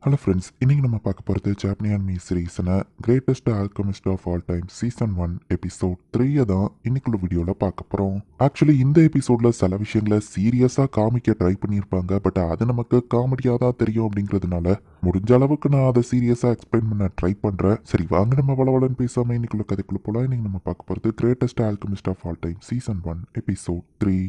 Hello friends, இன்னைக்கு நம்ம பார்க்க போகிறது ஜாப்பனியன் மீ சீரீஸ்னா greatest alchemist of all time season 1 episode 3 தான் இன்னைக்குள்ள வீடியோவில் பார்க்க போகிறோம். ஆக்சுவலி இந்த எபிசோடில் சில விஷயங்களை சீரியஸாக காமிக்க ட்ரை பண்ணியிருப்பாங்க. பட் அது நமக்கு காமெடியாக தான் தெரியும். அப்படிங்கிறதுனால முடிஞ்ச அளவுக்கு நான் அதை சீரியஸாக எக்ஸ்பிளைன் பண்ண ட்ரை பண்ணுறேன். சரி வாங்க நம்ம வளவலன்னு பேசாமல் இன்னைக்குள்ள கதைக்குள்ள போகலாம். இன்னைக்கு நம்ம பார்க்க போகிறது greatest alchemist of all time season 1 episode 3.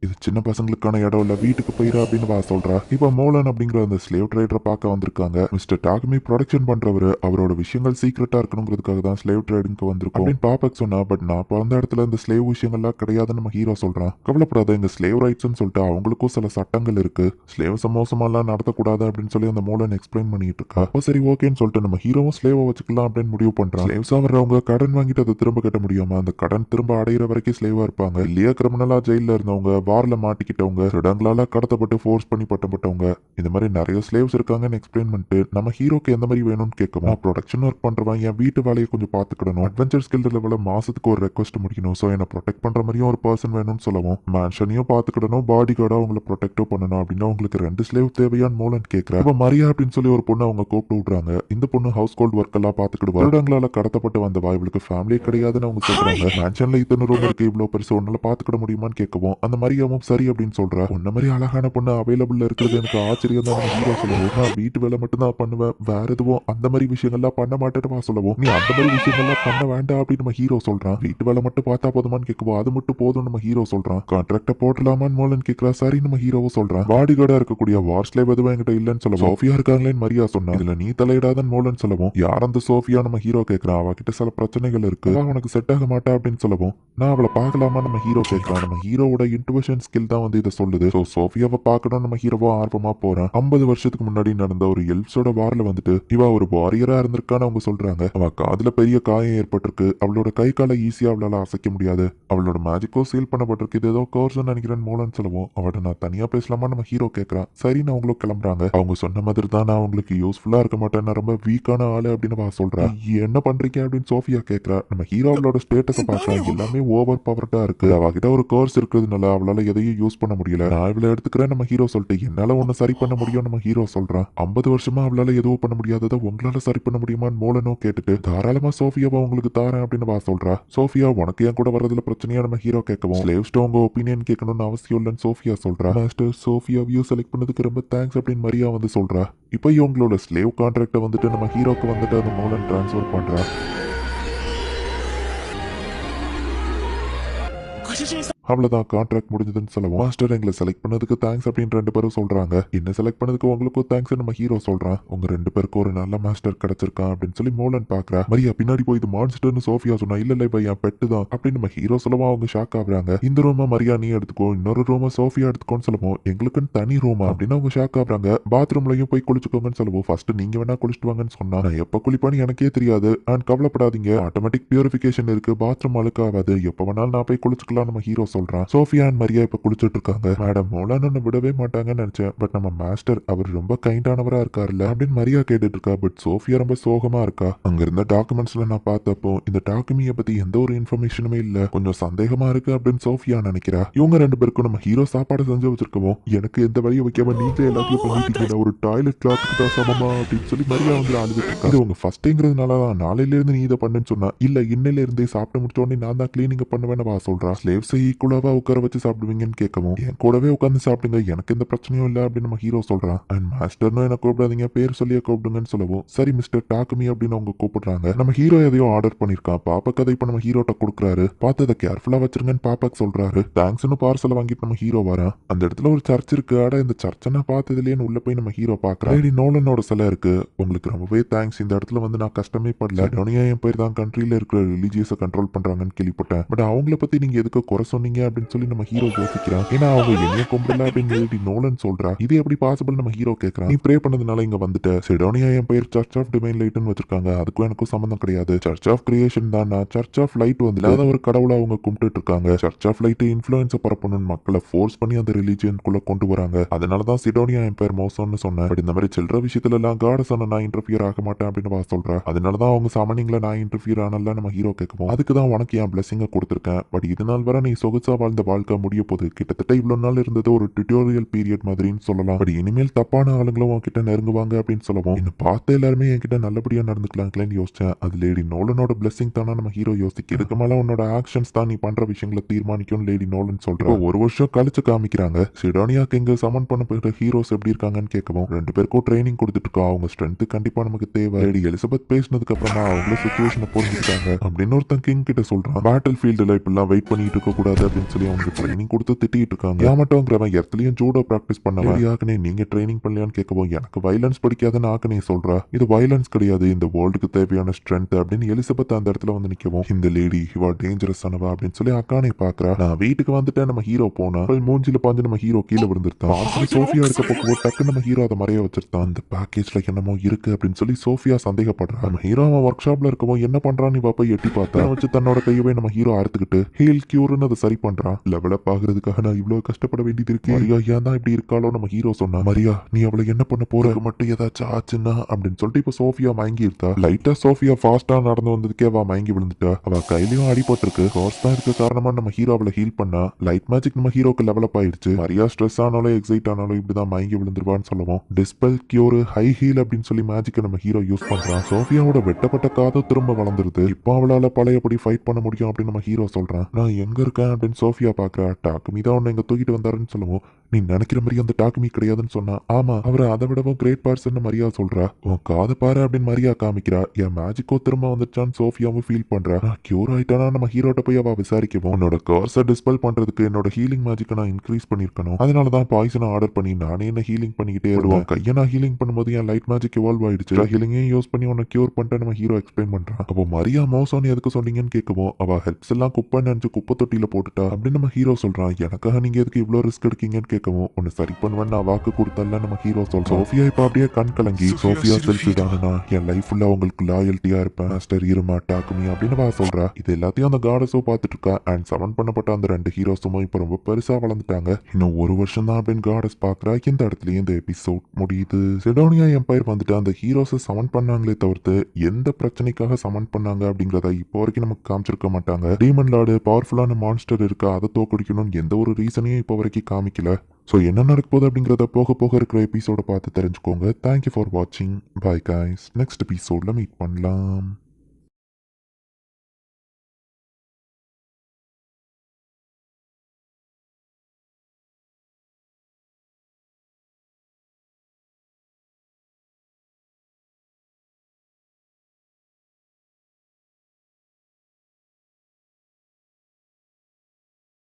இது சின்ன பசங்களுக்கான இடம் இல்ல, வீட்டுக்கு போயிரு அப்படின்னு வா சொல்றா. இப்ப மோலன் அப்படிங்கிற அந்த ஸ்லேவ் ட்ரேடரை பார்க்க வந்திருக்காங்க. மிஸ்டர் டாகமி ப்ரொடக்ஷன் பண்றவரு அவரோட விஷயங்கள் சீக்கிரட்டா இருக்கணுங்கிறதுக்காக தான் ஸ்லேவ் ட்ரேடிங்க்கு வந்திருக்கோம் அப்படின்னு பாப்பக் சொன்னா. பட் நான் பிறந்த இடத்துல இந்த ஸ்லேவ் விஷயங்கள்லாம் கிடையாதுன்னு நம்ம ஹீரோ சொல்றான். கவலைப்படாத, எங்க ஸ்லேவ் ரைட்ஸ்னு சொல்லிட்டு அவங்களுக்கும் சில சட்டங்கள் இருக்கு. ஸ்லேவ் சமோசமெல்லாம் நடத்தக்கூடாது அப்படின்னு சொல்லி அந்த மோலன் எக்ஸ்பிளைன் பண்ணிட்டு இருக்கா. அப்போ சரி ஓகேன்னு சொல்லிட்டு நம்ம ஹீரோவும் ஸ்லேவை வச்சுக்கலாம் அப்படின்னு முடிவு பண்றான். ஸ்லேவ்ஸா வர்றவங்க கடன் வாங்கிட்டு அதை திரும்ப கட்ட முடியாம அந்த கடன் திரும்ப அடையிற வரைக்கும் ஸ்லேவா இருப்பாங்க. இல்லையா கிரிமினலா ஜெயில இருந்தவங்க, வார்ல மாட்டிக்கிட்டவங்க, திருடங்களால கடத்தப்பட்டு ஃபோர்ஸ் பண்ணி பட்டப்பட்டவங்க, இந்த மாதிரி நிறைய ஸ்லேவ்ஸ் இருக்காங்கன்னு எக்ஸ்பிளைன் பண்ணிட்டு நம்ம ஹீரோக்கு எந்த மாதிரி வேணும்னு கேட்கவும், ப்ரொடக்ஷன் ஒர்க் பண்றவன் என் வீட்டு வேலையை கொஞ்சம் பாத்துக்கிடணும், அட்வென்ச்சர் ஸ்கில் லெவல மாசத்துக்கு ஒரு ரெக்வஸ்ட் முடிக்கணும், ஸோ என்னை ப்ரொடெக்ட் பண்ற மாதிரியும் ஒரு பர்சன் வேணும்னு சொல்லவும், மேன்ஷனையும் பாத்துக்கிடணும், பாடி கார்டா அவங்களை ப்ரொடெக்டும் பண்ணணும் அப்படின்னு உங்களுக்கு 2 ஸ்லேவ் தேவையான்னு மோலன் கேட்கிறா. இப்ப மரியா அப்படின்னு சொல்லி ஒரு பொண்ணு அவங்க கூப்பிட்டு விடுறாங்க. இந்த பொண்ணு ஹவுஸ் ஹோல்ட் ஒர்க் எல்லாம் பாத்துக்கிடுவா. திருடங்களால கடத்தப்பட்டு வந்தவா, இவளுக்கு ஃபேமிலியே கிடையாதுன்னு அவங்க சொல்றாங்க. மேன்ஷன்ல இத்தனை ரூம் இருக்கு, இவ்வளவு பெருசு உன்னால பாத்துக்கிட முடியுமான்னு கேட்கவும் அந்த மரியாவும் சரி அப்படின்னு சொல்றா. உன்ன மாதிரி அழகான பொண்ணு அவைலபிள் இருக்கிறது எனக்கு ஆச்சரியம் தான் ஹீரோ சொல்லவும், நான் வீட்டு வேலை மட்டும் தான் பண்ணுவேன், வேற எதுவும் அந்த மாதிரி விஷயங்கள்லாம் பண்ண மாட்டேன்னு சொல்லவும், நீ அந்த மாதிரி விஷயங்கள்லாம் பண்ண வேண்டாம் அப்படின்னு நம்ம ஹீரோ சொல்றான். வீட்டு வேலை மட்டும் பார்த்தா போதுமான்னு கேட்கவும் அது மட்டும் போதும் நம்ம ஹீரோ சொல்றான். கான்ட்ராக்ட போடலாமான்னு மோலன் கேட்கிறா. சரி நம்ம ஹீரோவும் சொல்றான். பாடி கார்டா இருக்கக்கூடிய வார்ஸ்லேவ் எதுவும் என்கிட்ட இல்லைன்னு சொல்லவும், சோஃபியா இருக்காங்களேன்னு மரியா சொன்னா. இதுல நீ தலையிடாதன்னு மோலன் சொல்லவும், யார் அந்த சோஃபியா நம்ம ஹீரோ கேட்கிறான். அவகிட்ட சில பிரச்சனைகள் இருக்கு, உனக்கு செட் ஆக மாட்டா அப்படின்னு சொல்லவும், நான் அவளை பார்க்கலாமா நம்ம ஹீரோ கேட்கிறான். நம்ம ஹீரோவோட இன்ட்யூஷன் ஸ்கில் தான் வந்து இதை சொல்லுது. சோஃபியாவை பார்க்கணும் நம்ம ஹீரோவா ஆர்வமா போறான். 50 வருஷத்துக்கு முன்னாடி நடந்த ஒரு எல்ப்ஸோட வார்ல வந்துட்டு இவ ஒரு வாரியரா இருந்திருக்கான்னு அவங்க சொல்றாங்க. அவ காதுல பெரிய காயம் ஏற்பட்டிருக்கு, அவளோட கை காலை ஈஸியா அவளால அசைக்க முடியாது, அவளோட மேஜிக்கோ சீல் பண்ணப்பட்டிருக்கு, இது ஏதோ கோர்ஸ் நினைக்கிறேன் மோலன் சொல்லவும், அவட நான் தனியா பேசலாமா நம்ம ஹீரோ கேட்கறான். சரின்னு அவங்களும் கிளம்புறாங்க. அவங்க சொன்ன மாதிரி தான் நான் அவங்களுக்கு யூஸ்ஃபுல்லா இருக்க மாட்டேன், நான் ரொம்ப வீக்கான ஆளு அப்படின்னு அவ சொல்றா. என்ன பண்றீங்க அப்படின்னு சோஃபியா கேட்கறா. நம்ம ஹீரோ அவளோட ஸ்டேட்டஸை பார்க்கறா. எல்லாமே ஓவர் பவர்டா இருக்கு, அவகிட்ட ஒரு கோர்ஸ் இருக்கிறதுனால அவளால எதையும் யூஸ் பண்ண முடியல, நான் இவளை எடுத்துக்கிறேன் நம்ம ஹீரோ சொல்லிட்டு என்னால ஒண்ணு சரி பண்ண முடியும் நம்ம ஹீரோ சொல்றான். 50 வருஷமா அவளால எதுவும் பண்ண முடியாததை உங்களால சரி பண்ண முடியுமான்னு மோலனும் கேட்டுட்டு தாராளமா சோஃபியாவை உங்களுக்கு தாரேன் அப்படின்னு வா சொல்றா. சோஃபியா உனக்கு என் கூட வர்றதுல பிரச்சனையா நம்ம ஹீரோ கேட்கவும், ஸ்லேவ்ஸ்ட உங்க ஒப்பீனியன் கேட்கணும்னு அவசியம் இல்லைன்னு சோஃபியா சொல்றா. மாஸ்டர் சோஃபியா வியூ செலக்ட் பண்ணதுக்கு ரொம்ப தேங்க்ஸ் அப்படின்னு மரியா வந்து சொல்றா. இப்போ இவங்களோட ஸ்லேவ் கான்ட்ராக்டை வந்துட்டு நம்ம ஹீரோக்கு வந்துட்டு அந்த மோலன் டிரான்ஸ்ஃபர் பண்றா. அவ்வளவுதான், கான்ட்ராக்ட் முடிஞ்சதுன்னு சொல்லவும், மாஸ்டர் எங்களை செலக்ட் பண்ணதுக்கு தேங்க்ஸ் அப்படின்னு 2 பேரும் சொல்றாங்க. என்ன செலக்ட் பண்ணதுக்கு உங்களுக்கும் தேங்க்ஸ் நம்ம ஹீரோ சொல்றான். உங்க 2 பேருக்கும் ஒரு நல்ல மாஸ்டர் கிடைச்சிருக்கான் அப்படின்னு சொல்லி மோலன் பாக்குறா. மரியா பின்னாடி போய் இது மான்ஸ்டர்னு சோஃபியா சொன்னா. இல்ல இல்ல இப்ப என் பெட்டு தான் அப்படின்னு நம்ம ஹீரோ சொல்லவும் அவங்க ஷாக் ஆகுறாங்க. இந்த ரூமை மரியா நீ எடுத்துக்கோ, இன்னொரு ரூமை சோஃபியா எடுத்துக்கோன்னு சொல்லவும், எங்களுக்குன்னு தனி ரூமா அப்படின்னு அவங்க ஷாக் ஆகுறாங்க. பாத்ரூம்லயும் போய் குளிச்சுக்கோங்கன்னு சொல்லவும், ஃபர்ஸ்ட் நீங்க வேணா குளிச்சுட்டு வாங்கன்னு சொன்னா. நான் எப்ப குளிப்பான்னு எனக்கே தெரியாது, அண்ட் கவலைப்படாதீங்க, ஆட்டோமேட்டிக் பியூரிஃபிகேஷன் இருக்கு, பாத்ரூம் அழுக்காவாது, எப்ப வேணாலும் நான் போய் குளிச்சுக்கலாம் நம்ம ஹீரோ சொல்றான். சோஃபியா அண்ட் மரியா இப்ப குளிச்சுட்டு இருக்காங்க. மேடம் மோலான விடவே மாட்டாங்கன்னு நினைச்சேன், பட் நம்ம மாஸ்டர் அவர் ரொம்ப கைண்டானவரா இருக்காருல்ல அப்படின்னு மரியா கேட்டுட்டு இருக்கா. பட் சோஃபியா ரொம்ப சோகமா இருக்கா. அங்க இருந்த டாக்குமெண்ட்ஸ்ல நான் பார்த்தப்போ இந்த டாக்குமியை பத்தி எந்த ஒரு இன்ஃபர்மேஷனுமே இல்ல, கொஞ்சம் சந்தேகமா இருக்கு அப்படின்னு சோஃபியா நினைக்கிறா. இவங்க 2 பேருக்கும் நம்ம ஹீரோ சாப்பாடு செஞ்சு வச்சிருக்கோம். எனக்கு எந்த வழியை வைக்காம நீங்க எல்லாத்தையும் பண்ணிட்டீங்கன்னா ஒரு டாய்லெட் கிளாத்துக்கு தான் சமமா அப்படின்னு சொல்லி மரியா வந்து அழுதுட்டு இருக்கா. இது உங்க ஃபர்ஸ்ட்ங்கிறதுனால தான் நாளையில இருந்து நீ இதை பண்ணுன்னு சொன்னா. இல்ல இன்னையில இருந்தே சாப்பிட்டு முடிச்ச உடனே நான் தான் கிளீனிங் பண்ணுவேன்னு வா சொல்றா. ஸ்லேவ்ஸை ஈக்குவலாவா உட்கார வச்சு சாப்பிடுவீங்கன்னு கேட்கவும், என் கூடவே உட்காந்து சாப்பிடுங்க, எனக்கு எந்த பிரச்சனையும் இல்லை அப்படின்னு நம்ம ஹீரோ சொல்றான். அண்ட் மாஸ்டர்னு என்ன கூப்பிடாதீங்க, பேர் சொல்லியே கூப்பிடுங்கன்னு சொல்லவும், சரி மிஸ்டர் டாக்குமி அப்படின்னு அவங்க கூப்பிடுறாங்க. நம்ம ஹீரோ எதையோ ஆர்டர் பண்ணிருக்கான். பாப்பா கதை இப்ப நம்ம ஹீரோட்ட கொடுக்குறாரு. பார்த்து அதை கேர்ஃபுல்லா வச்சிருங்கன்னு பாப்பாக்கு சொல்றாரு. தேங்க்ஸ்னு பார்சலை வாங்கிட்டு நம்ம ஹீரோ வரான். அந்த இடத்துல ஒரு சர்ச் இருக்கு. ஆட இந்த சர்ச்சை நான் பார்த்ததுலேன்னு உள்ள போய் நம்ம ஹீரோ பாக்குறேன். லேடி நோலனோட சிலை இருக்கு. உங்களுக்கு ரொம்பவே தேங்க்ஸ், இந்த இடத்துல வந்து நான் கஷ்டமே படல. டோனியா என் பேர் தான் கண்ட்ரியில இருக்கிற ரிலீஜியஸை கண்ட்ரோல் பண்றாங்கன்னு கேள்விப்பட்டேன், பட் அவங்கள பத்தி நீங்க எதுக்கு குறை சொன்னீங்க அப்படின்னு சொல்லி நம்ம ஹீரோ யோசிக்கிறான். ஏன்னா அவங்க என்னைய கும்பிடல அப்படின்னு எழுதி நோலன் சொல்றா. இது எப்படி பாசிபிள் நம்ம ஹீரோ கேட்கறான். நீ ப்ரே பண்ணதுனால இங்க வந்துட்ட. சிடோனியா என் பேர் சர்ச் ஆஃப் டிவைன் லைட்னு வச்சிருக்காங்க, அதுக்கும் எனக்கும் சம்பந்தம் கிடையாது. சர்ச் ஆஃப் கிரியேஷன் தான், நான் சர்ச் ஆஃப் லைட் வந்து இல்லாத ஒரு கடவுளை அவங்க கும்பிட்டு இருக்காங்க. சர்ச் ஆஃப் லைட் இன்ஃபுளுன்ஸை பரப்பணும்னு மக்களை ஃபோர்ஸ் பண்ணி அந்த ரிலீஜியனுக்குள்ள கொண்டு வராங்க. அதனாலதான் சிடோனியா என் பேர் மோசம்னு சொன்னேன். பட் இந்த மாதிரி சில்லற விஷயத்துல எல்லாம் காட சொன்ன நான் இன்டர்ஃபியர் ஆக மாட்டேன் அப்படின்னு வா சொல்றா. அதனாலதான் அவங்க சமனிங்ல நான் இன்டர்ஃபியர் ஆனல நம்ம ஹீரோ கேட்கவும், அதுக்கு தான் உனக்கு என் பிளஸிங்க கொடுத்துருக்கேன், பட் இது நாள் வரை நீ சொகுசா வாழ்ந்த வாழ்க்கை முடிய போது. கிட்டத்தட்ட இவ்வளவு நாள் இருந்தது ஒரு டியூட்டோரியல் பீரியட் மாதிரின்னு சொல்லலாம். பட் இனிமேல் தப்பான ஆளுங்களும் உன்கிட்ட நெருங்குவாங்க அப்படின்னு சொல்லவும், என்ன பார்த்த எல்லாருமே என்கிட்ட நல்லபடியா நடந்துக்கலாங்களேன்னு யோசிச்சேன். அது லேடி நோலனோட பிளெஸிங் தானே நம்ம ஹீரோ யோசிக்க. இதுக்கு மேல உன்னோட ஆக்ஷன்ஸ் தான் நீ பண்ற விஷயங்களை தீர்மானிக்கும் லேடி நோலன் சொல்றா. ஒரு வருஷம் கழிச்சு காமிக்கிறாங்க. சிடோனியாக்கு இங்க சமன் பண்ண போகிற ஹீரோஸ் எப்படி இருக்காங்கன்னு கேட்கவும், 2 பேருக்கும் ட்ரைனிங் கொடுத்துட்டு இருக்கோம். அவங்க ஸ்ட்ரென்த் கண்டிப்பா நமக்கு தேவை. லேடி எலிசபெத் பேசினதுக்கு அப்புறமா அவங்கள சுச்சுவேஷனை புரிஞ்சுக்கிட்டாங்க அப்படின்னு ஒருத்தன் கிங் கிட்ட சொல்றான். பேட்டில் ஃபீல்டுல இப்பெல்லாம் வெயிட் பண்ணிட்டு இருக்க கூடாது அப்படின்னு சொல்லி அவங்களுக்கு ட்ரைனிங் கொடுத்து திட்டிட்டு இருக்காங்க. ஏமாட்டோங்கிறவன் இடத்துலயும் ஜூடோ பிராக்டிஸ் பண்ணவன் ஆக்கனே நீங்க ட்ரைனிங் பண்ணலையான்னு கேட்கவும், எனக்கு வைலன்ஸ் பிடிக்காதுன்னு ஆக்கனே சொல்றா. இது வைலன்ஸ் கிடையாது, இந்த வேர்ல்டுக்கு தேவையான ஸ்ட்ரென்த் அப்படின்னு எலிசபெத் அந்த இடத்துல வந்து நிக்கவும், இந்த லேடி இவா டேஞ்சரஸ் ஆனவா அப்படின்னு சொல்லி அக்கானே பாக்குறா. நான் வீட்டுக்கு வந்துட்டு நம்ம ஹீரோ போனா மூஞ்சில பாஞ்சு நம்ம ஹீரோ கீழே விழுந்திருந்தான். சோஃபியா இருக்க பக்கம் டக்கு நம்ம ஹீரோ அதை மறைய வச்சிருந்தான். அந்த பேக்கேஜ்ல என்னமோ இருக்கு அப்படின்னு சொல்லி சோஃபியா சந்தேகப்படுறா. நம்ம ஹீரோ அவன் ஒர்க் ஷாப்ல இருக்கவும் என்ன பண்றான்னு இவ போய் எட்டி பார்த்தா வச்சு தன்னோட கையவே நம்ம ஹீரோ அறுத்துக்கிட்டு ஹீல் கியூர்னு அதை சரி பண்றான். லெவலப் ஆகுறதுக்காக நான் இவ்வளவு கஷ்டப்பட வேண்டியது இருக்கு. மரியா ஏன் தான் இப்படி இருக்காளோ நம்ம ஹீரோ சொன்னா. மரியா நீ அவளை என்ன பண்ண போற, மட்டும் ஏதாச்சும் ஆச்சுன்னா அப்படின்னு சொல்லிட்டு இப்ப சோஃபியா மயங்கி இருக்கா. லைட்டா சோஃபியா ஃபாஸ்டா நடந்து வந்ததுக்கே அவ மயங்கி விழுந்துட்டா. அவ கையிலயும் அடிபட்டிருக்கு. கோர்ஸ் தான் இருக்க காரணமா நம்ம ஹீரோ அவளை ஹீல் பண்ணா. லைட் மேஜிக் நம்ம ஹீரோக்கு லெவலப் ஆயிடுச்சு. மரியா ஸ்ட்ரெஸ் ஆனாலும் எக்ஸைட் ஆனாலும் இப்படிதான் மயங்கி விழுந்துருவான்னு சொல்லுவோம். டிஸ்பெல் கியூர் ஹை ஹீல் அப்படின்னு சொல்லி மேஜிக்கை நம்ம ஹீரோ யூஸ் பண்றான். சோஃபியாவோட வெட்டப்பட்ட காதும் திரும்ப வளர்ந்துருது. இப்போ அவளால பழையபடி ஃபைட் பண்ண முடியும் அப்படின்னு நம்ம ஹீரோ சொல்றான். நான் எங்க இருக்கேன் அப்படின்னு சோஃபியா பாக்குறா. டாக்குமி தான் உன்னை இங்க தூக்கிட்டு வந்தாருன்னு சொல்லுவோம். நீ நினைக்கிற மாதிரி அந்த டாக்குமி கிடையாதுன்னு சொன்னா. ஆமா அவரை அதை விடவும் கிரேட் பர்சன் மரியா சொல்றா. உன் காது பாரு அப்படின்னு மரியா காமிக்கிறா. என் மேஜிக்கோ திரும்ப வந்துச்சான்னு சோஃபியாவும் ஃபீல் பண்றா. நான் கியூர் ஆயிட்டானா நம்ம ஹீரோட்ட போய் அவ விசாரிக்கவும், உன்னோட கோர்ஸை டிஸ்பெல் பண்றதுக்கு என்னோட ஹீலிங் மேஜிக்கை நான் இன்க்ரீஸ் பண்ணிருக்கணும். அதனாலதான் பாய்சனை ஆர்டர் பண்ணி நானே என்ன ஹீலிங் பண்ணிக்கிட்டே வருவேன். கையை நான் ஹீலிங் பண்ணும்போது என் லைட் மேஜிக் இவால்வ் ஆயிடுச்சு. ஹீலிங்கையும் யூஸ் பண்ணி உன்னை கியூர் பண்ணிட்டு நம்ம ஹீரோ எக்ஸ்பிளைன் பண்றான். அப்போ மரியா மோசம்னு எதுக்கு சொன்னீங்கன்னு கேட்கவும், அவ ஹெல்ப்ஸ் எல்லாம் குப்பை நினைச்சு குப்பை தொட்டியில போட்டுட்டா அப்படின்னு நம்ம ஹீரோ சொல்றான். எனக்காக நீங்க எதுக்கு இவ்வளவு ரிஸ்க் எடுக்கீங்கன்னு கேட்கவும், உன்னை சரி பண்ணுவேன் நான் வாக்கு கொடுத்தல நம்ம ஹீரோ சொல்றோம். சோஃபியா இப்ப அப்படியே கண் கலங்கி, சோஃபியா செல்ஃபி தானா என் லைஃப் ஃபுல்லா உங்களுக்கு லாயல்ட்டியா இருப்பேன் மாஸ்டர் இருமா டாக்குமி அப்படின்னு அவ சொல்றா. இது எல்லாத்தையும் அந்த காடஸோ பார்த்துட்டு இருக்கா. அண்ட் சமன் பண்ணப்பட்ட அந்த 2 ஹீரோஸும் இப்ப ரொம்ப பெருசா வளர்ந்துட்டாங்க. இன்னும் ஒரு வருஷம் தான் அப்படின்னு காடஸ் பாக்குறா. இந்த இடத்துலயே இந்த எபிசோட் முடியுது. சிடோனியா எம்பையர் வந்துட்டு அந்த ஹீரோஸை சமன் பண்ணாங்களே தவிர்த்து எந்த பிரச்சனைக்காக சமன் பண்ணாங்க அப்படிங்கறத இப்போ வரைக்கும் நமக்கு காமிச்சிருக்க மாட்டாங்க. டீமன் லார்டு பவர்ஃபுல்லான மான்ஸ்டர் இருக்கா, அதை தோக்கடிக்கணும்னு எந்த ஒரு ரீசனையும் இப்போ வரைக்கும் காமிக்கல. ஸோ என்ன நடக்க போகுது அப்படிங்கிறத போக போக இருக்கிற எபிசோட பார்த்து தெரிஞ்சுக்கோங்க. தேங்க்யூ ஃபார் வாட்சிங். Bye guys. நெக்ஸ்ட் எபிசோட்ல மீட் பண்ணலாம்.